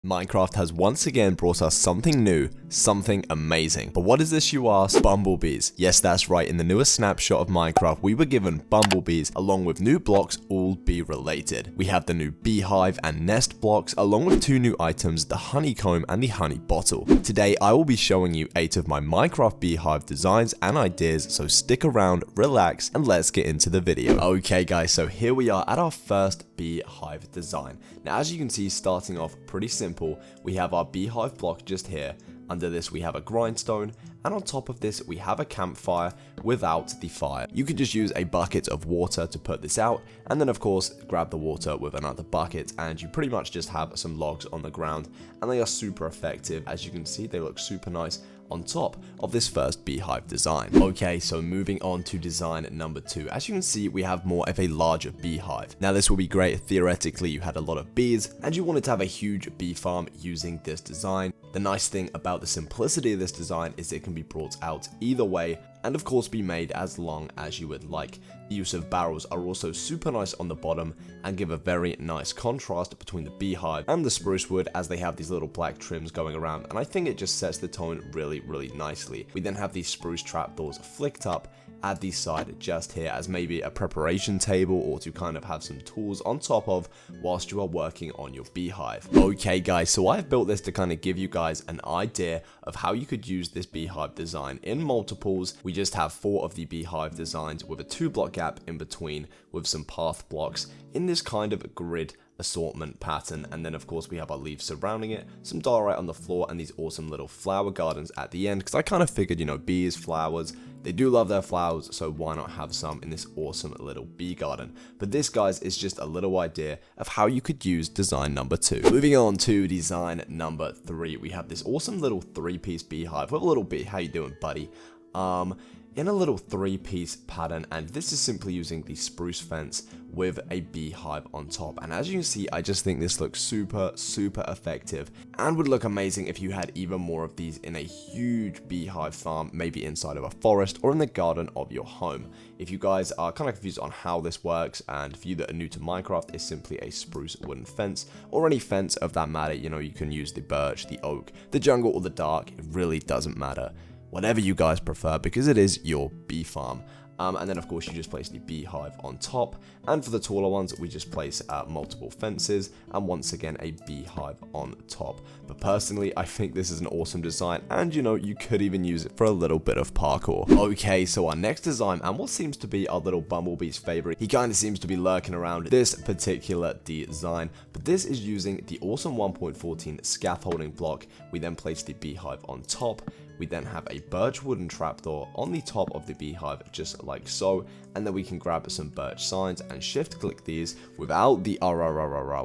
Minecraft has once again brought us something new, something amazing. But what is this, you ask? Bumblebees. Yes, that's right, in the newest snapshot of Minecraft, we were given bumblebees along with new blocks, all bee related. We have the new beehive and nest blocks along with two new items, the honeycomb and the honey bottle. Today I will be showing you 8 of my Minecraft beehive designs and ideas, so stick around, relax, and let's get into the video. Okay guys, so here we are at our first beehive design. Now as you can see, starting off pretty simple, we have our beehive block just here. Under this we have a grindstone, and on top of this we have a campfire without the fire. You can just use a bucket of water to put this out, and then of course grab the water with another bucket, and you pretty much just have some logs on the ground, and they are super effective. As you can see, they look super nice on top of this first beehive design. Okay, so moving on to design number 2. As you can see, we have more of a larger beehive. Now this will be great if theoretically you had a lot of bees and you wanted to have a huge bee farm using this design. The nice thing about the simplicity of this design is it can be brought out either way, and of course be made as long as you would like. The use of barrels are also super nice on the bottom and give a very nice contrast between the beehive and the spruce wood, as they have these little black trims going around, and I think it just sets the tone really nicely. We then have these spruce trapdoors flicked up at the side just here as maybe a preparation table, or to kind of have some tools on top of whilst you are working on your beehive. Okay guys, so I've built this to kind of give you guys an idea of how you could use this beehive design in multiples. We just have 4 of the beehive designs with a 2-block gap in between with some path blocks in this kind of grid assortment pattern, and then of course we have our leaves surrounding it, some diorite on the floor, and these awesome little flower gardens at the end, because I kind of figured, you know, bees, flowers, they do love their flowers, so why not have some in this awesome little bee garden. But this, guys, is just a little idea of how you could use design number 2. Moving on to design number 3, we have this awesome little 3-piece beehive with a little bee. How you doing, buddy? In a little 3-piece pattern, and this is simply using the spruce fence with a beehive on top. And as you can see, I just think this looks super effective and would look amazing if you had even more of these in a huge beehive farm, maybe inside of a forest or in the garden of your home. If you guys are kind of confused on how this works, and for you that are new to Minecraft, it's simply a spruce wooden fence, or any fence of that matter. You know, you can use the birch, the oak, the jungle, or the dark. It really doesn't matter. Whatever you guys prefer, because it is your bee farm. And then of course you just place the beehive on top, and for the taller ones we just place multiple fences and once again a beehive on top. But personally I think this is an awesome design, and you know, you could even use it for a little bit of parkour. Okay, so our next design, and what seems to be our little bumblebee's favorite, he kind of seems to be lurking around this particular design, but this is using the awesome 1.14 scaffolding block. We then place the beehive on top. We then have a birch wooden trapdoor on the top of the beehive, just like so, and then we can grab some birch signs and shift click these without the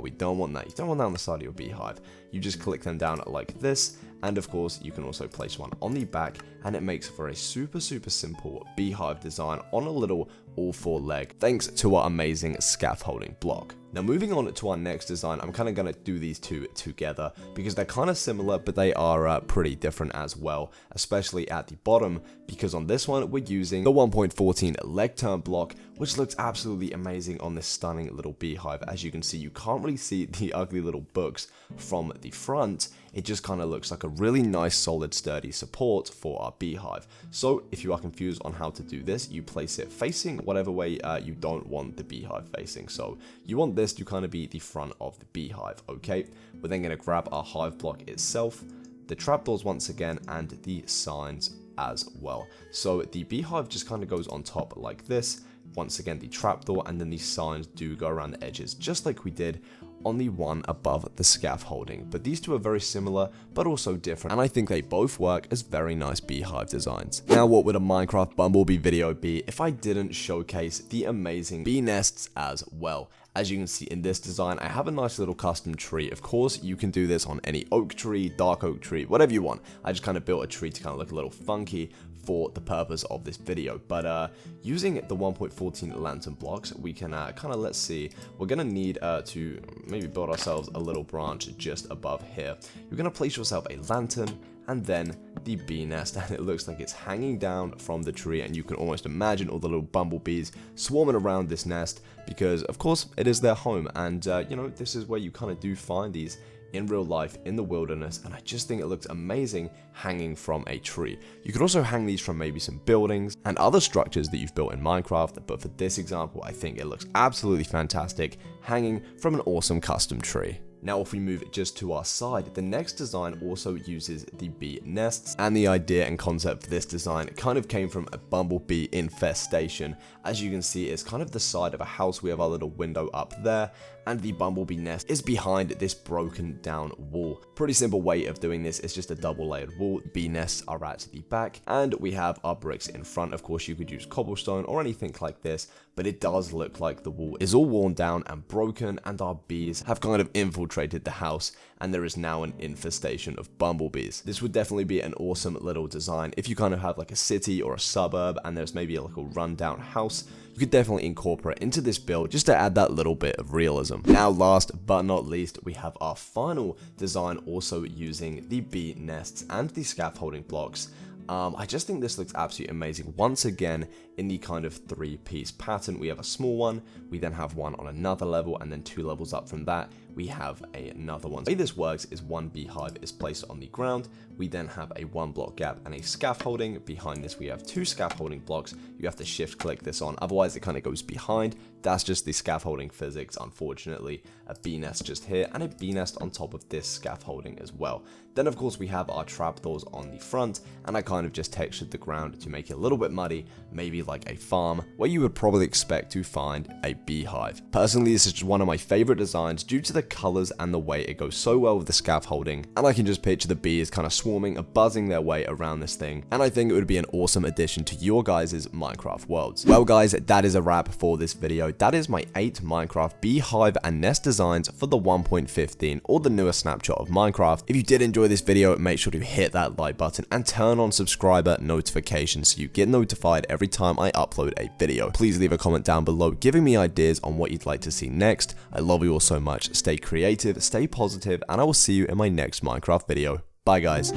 we don't want that. You don't want that on the side of your beehive. You just click them down like this, and of course you can also place one on the back, and it makes for a super simple beehive design on a little all-4 leg, thanks to our amazing scaffolding block. Now moving on to our next design, I'm kind of going to do these two together because they're kind of similar, but they are pretty different as well, especially at the bottom, because on this one we're using the 1.14 leg turn block, which looks absolutely amazing on this stunning little beehive. As you can see, you can't really see the ugly little books from the front. It just kind of looks like a really nice, solid, sturdy support for our beehive. So if you are confused on how to do this, you place it facing whatever way you don't want the beehive facing. So you want this to kind of be the front of the beehive. Okay, we're then going to grab our hive block itself, the trapdoors once again, and the signs as well. So the beehive just kind of goes on top like this. Once again the trapdoor, and then these signs do go around the edges just like we did on the one above the scaffolding. But these two are very similar but also different, and I think they both work as very nice beehive designs. Now what would a Minecraft Bumblebee video be if I didn't showcase the amazing bee nests as well? As you can see in this design, I have a nice little custom tree. Of course, you can do this on any oak tree, dark oak tree, whatever you want. I just kind of built a tree to kind of look a little funky for the purpose of this video. But using the 1.14 lantern blocks, we can kind of, let's see, we're going to need to maybe build ourselves a little branch just above here. You're going to place yourself a lantern and then the bee nest, and it looks like it's hanging down from the tree, and you can almost imagine all the little bumblebees swarming around this nest because of course it is their home, and you know, this is where you kind of do find these in real life in the wilderness, and I just think it looks amazing hanging from a tree. You could also hang these from maybe some buildings and other structures that you've built in Minecraft, but for this example, I think it looks absolutely fantastic hanging from an awesome custom tree. Now, if we move just to our side, the next design also uses the bee nests, and the idea and concept for this design kind of came from a bumblebee infestation. As you can see, it's kind of the side of a house. We have our little window up there, and the bumblebee nest is behind this broken down wall. Pretty simple way of doing this is just a double layered wall. Bee nests are at the back, and we have our bricks in front. Of course, you could use cobblestone or anything like this, but it does look like the wall is all worn down and broken, and our bees have kind of infiltrated the house, and there is now an infestation of bumblebees. This would definitely be an awesome little design if you kind of have like a city or a suburb and there's maybe a little rundown house. You could definitely incorporate into this build just to add that little bit of realism. Now, last but not least, we have our final design also using the bee nests and the scaffolding blocks. I just think this looks absolutely amazing. Once again, in the kind of 3-piece pattern, we have a small one, we then have one on another level, and then 2 levels up from that, we have another one. The way this works is one beehive is placed on the ground, we then have a 1-block gap and a scaffolding. Behind this, we have 2 scaffolding blocks. You have to shift click this on, otherwise it kind of goes behind. That's just the scaffolding physics, unfortunately. A bee nest just here, and a bee nest on top of this scaffolding as well. Then of course we have our trapdoors on the front, and I kind of just textured the ground to make it a little bit muddy, maybe like a farm, where you would probably expect to find a beehive. Personally, this is just one of my favorite designs due to the colors and the way it goes so well with the scaffolding, and I can just picture the bees kind of swarming and buzzing their way around this thing, and I think it would be an awesome addition to your guys' Minecraft worlds. Well guys, that is a wrap for this video. That is my 8 Minecraft beehive and nest designs for the 1.15 or the newer snapshot of Minecraft. If you did enjoy this video, make sure to hit that like button and turn on subscriber notifications so you get notified every time I upload a video. Please leave a comment down below giving me ideas on what you'd like to see next. I love you all so much. Stay creative, stay positive, and I will see you in my next Minecraft video. Bye guys.